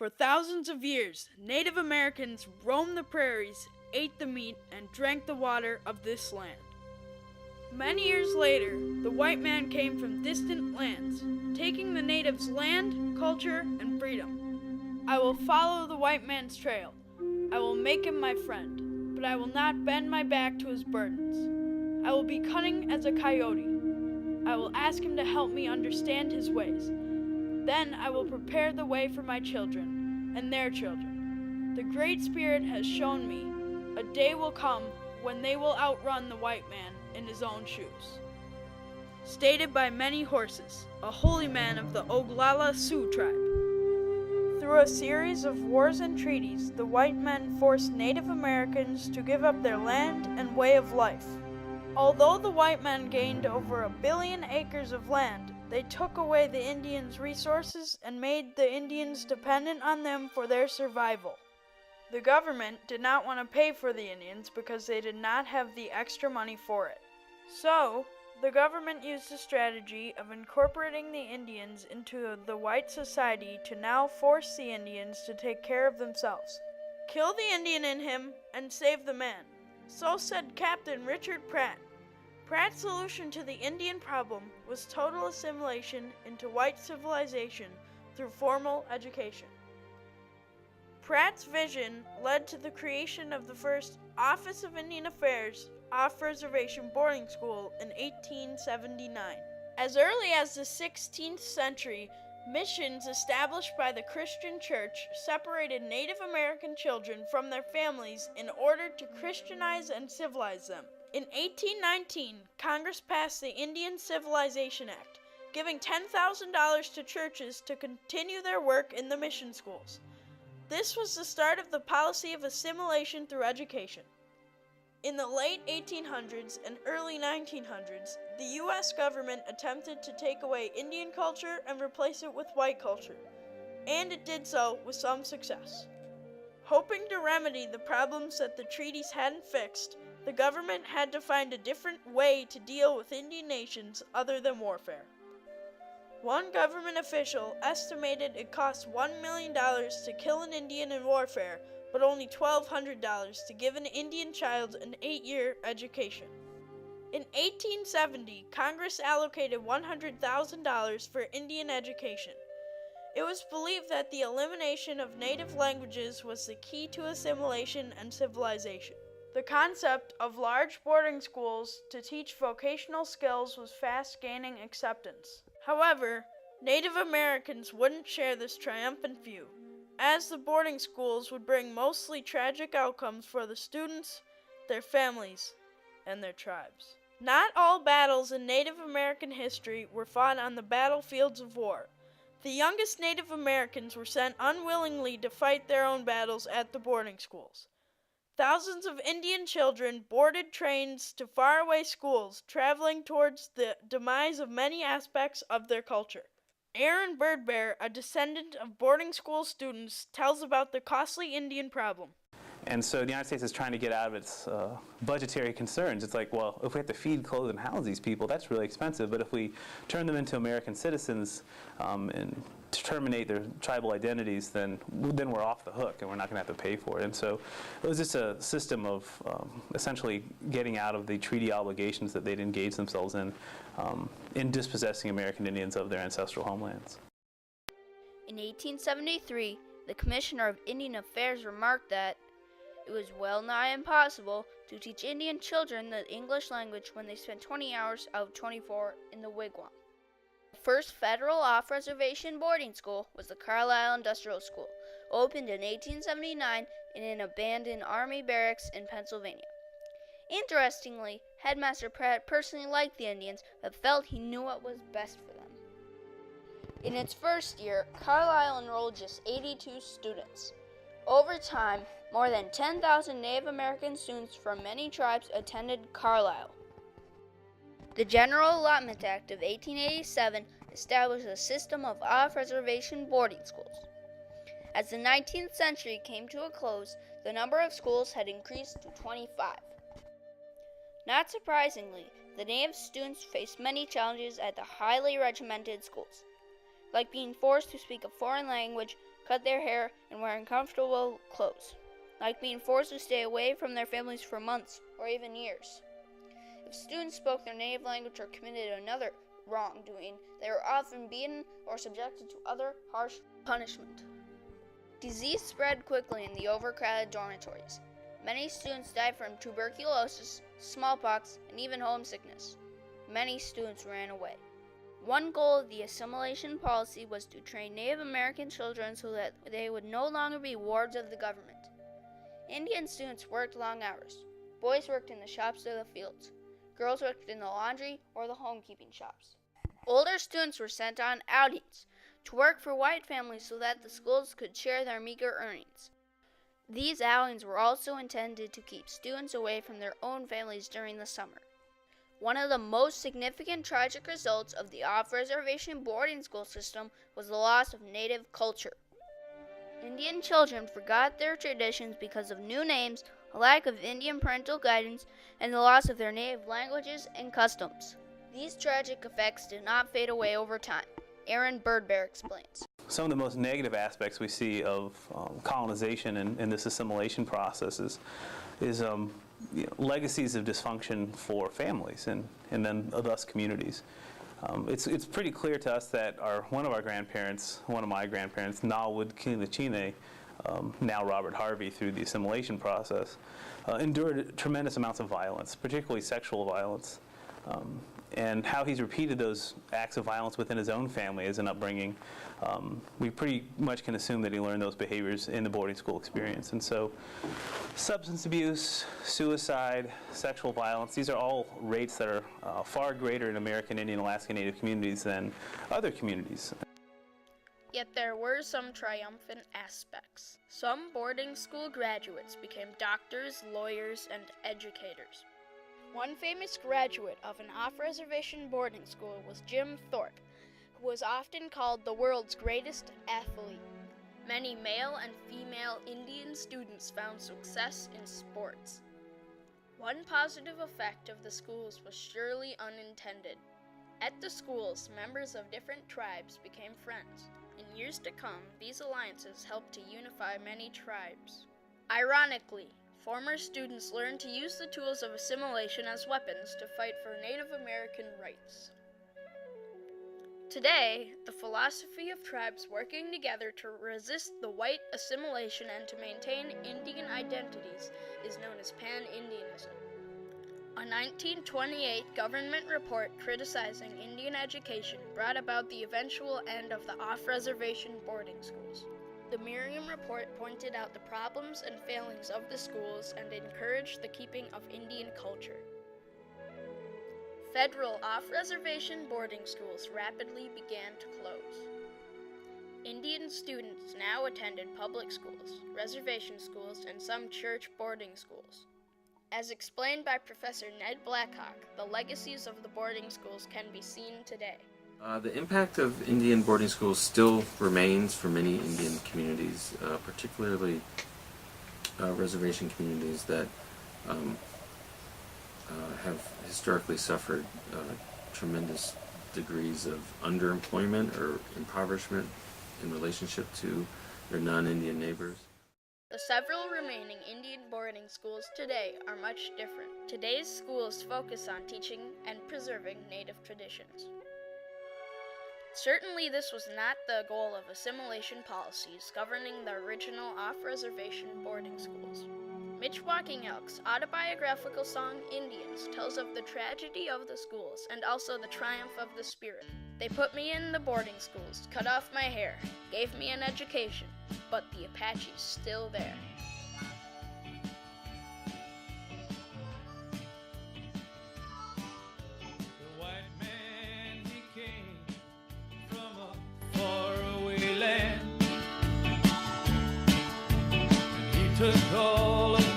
For thousands of years, Native Americans roamed the prairies, ate the meat, and drank the water of this land. Many years later, the white man came from distant lands, taking the natives' land, culture, and freedom. I will follow the white man's trail. I will make him my friend, but I will not bend my back to his burdens. I will be cunning as a coyote. I will ask him to help me understand his ways. Then I will prepare the way for my children and their children. The Great Spirit has shown me a day will come when they will outrun the white man in his own shoes. Stated by many horses, a holy man of the Oglala Sioux tribe. Through a series of wars and treaties, the white men forced Native Americans to give up their land and way of life. Although the white men gained over 1 billion acres of land, they took away the Indians' resources and made the Indians dependent on them for their survival. The government did not want to pay for the Indians because they did not have the extra money for it. So, the government used the strategy of incorporating the Indians into the white society to now force the Indians to take care of themselves. Kill the Indian in him and save the man. So said Captain Richard Pratt. Pratt's solution to the Indian problem was total assimilation into white civilization through formal education. Pratt's vision led to the creation of the first Office of Indian Affairs off-reservation boarding school in 1879. As early as the 16th century, missions established by the Christian Church separated Native American children from their families in order to Christianize and civilize them. In 1819, Congress passed the Indian Civilization Act, giving $10,000 to churches to continue their work in the mission schools. This was the start of the policy of assimilation through education. In the late 1800s and early 1900s, the U.S. government attempted to take away Indian culture and replace it with white culture, and it did so with some success. Hoping to remedy the problems that the treaties hadn't fixed, the government had to find a different way to deal with Indian nations other than warfare. One government official estimated it cost $1 million to kill an Indian in warfare, but only $1,200 to give an Indian child an 8-year education. In 1870, Congress allocated $100,000 for Indian education. It was believed that the elimination of native languages was the key to assimilation and civilization. The concept of large boarding schools to teach vocational skills was fast gaining acceptance. However, Native Americans wouldn't share this triumphant view, as the boarding schools would bring mostly tragic outcomes for the students, their families, and their tribes. Not all battles in Native American history were fought on the battlefields of war. The youngest Native Americans were sent unwillingly to fight their own battles at the boarding schools. Thousands of Indian children boarded trains to faraway schools, traveling towards the demise of many aspects of their culture. Aaron Birdbear, a descendant of boarding school students, tells about the costly Indian problem. And so the United States is trying to get out of its budgetary concerns. It's like, well, if we have to feed, clothe, and house these people, that's really expensive. But if we turn them into American citizens and terminate their tribal identities, then we're off the hook, and we're not going to have to pay for it. And so it was just a system of essentially getting out of the treaty obligations that they'd engaged themselves in dispossessing American Indians of their ancestral homelands. In 1873, the Commissioner of Indian Affairs remarked that it was well nigh impossible to teach Indian children the English language when they spent 20 hours out of 24 in the wigwam. The first federal off-reservation boarding school was the Carlisle Industrial School, opened in 1879 in an abandoned Army barracks in Pennsylvania. Interestingly, Headmaster Pratt personally liked the Indians, but felt he knew what was best for them. In its first year, Carlisle enrolled just 82 students. Over time, more than 10,000 Native American students from many tribes attended Carlisle. The General Allotment Act of 1887 established a system of off-reservation boarding schools. As the 19th century came to a close, the number of schools had increased to 25. Not surprisingly, the Native students faced many challenges at the highly regimented schools, like being forced to speak a foreign language, cut their hair, and wear uncomfortable clothes, like being forced to stay away from their families for months or even years. If students spoke their native language or committed another wrongdoing, they were often beaten or subjected to other harsh punishment. Disease spread quickly in the overcrowded dormitories. Many students died from tuberculosis, smallpox, and even homesickness. Many students ran away. One goal of the assimilation policy was to train Native American children so that they would no longer be wards of the government. Indian students worked long hours. Boys worked in the shops or the fields. Girls worked in the laundry or the homekeeping shops. Older students were sent on outings to work for white families so that the schools could share their meager earnings. These outings were also intended to keep students away from their own families during the summer. One of the most significant tragic results of the off-reservation boarding school system was the loss of native culture. Indian children forgot their traditions because of new names, a lack of Indian parental guidance, and the loss of their native languages and customs. These tragic effects did not fade away over time. Aaron Birdbear explains. Some of the most negative aspects we see of colonization and this assimilation process is legacies of dysfunction for families and then thus communities. It's pretty clear to us that one of my grandparents, Nawud Kinachine, now Robert Harvey, through the assimilation process, endured tremendous amounts of violence, particularly sexual violence. And how he's repeated those acts of violence within his own family as an upbringing, we pretty much can assume that he learned those behaviors in the boarding school experience. And so substance abuse, suicide, sexual violence, these are all rates that are far greater in American Indian, Alaska Native communities than other communities. Yet there were some triumphant aspects. Some boarding school graduates became doctors, lawyers, and educators. One famous graduate of an off-reservation boarding school was Jim Thorpe, who was often called the world's greatest athlete. Many male and female Indian students found success in sports. One positive effect of the schools was surely unintended. At the schools, members of different tribes became friends. In years to come, these alliances helped to unify many tribes. Ironically, former students learned to use the tools of assimilation as weapons to fight for Native American rights. Today, the philosophy of tribes working together to resist the white assimilation and to maintain Indian identities is known as Pan-Indianism. A 1928 government report criticizing Indian education brought about the eventual end of the off-reservation boarding schools. The Merriam Report pointed out the problems and failings of the schools and encouraged the keeping of Indian culture. Federal off-reservation boarding schools rapidly began to close. Indian students now attended public schools, reservation schools, and some church boarding schools. As explained by Professor Ned Blackhawk, the legacies of the boarding schools can be seen today. The impact of Indian boarding schools still remains for many Indian communities, particularly reservation communities that have historically suffered tremendous degrees of underemployment or impoverishment in relationship to their non-Indian neighbors. The several remaining Indian boarding schools today are much different. Today's schools focus on teaching and preserving Native traditions. Certainly this was not the goal of assimilation policies governing the original off-reservation boarding schools. Mitch Walking Elk's autobiographical song, Indians, tells of the tragedy of the schools and also the triumph of the spirit. They put me in the boarding schools, cut off my hair, gave me an education, but the Apache's still there. The white man, he came from a faraway land, and he took all of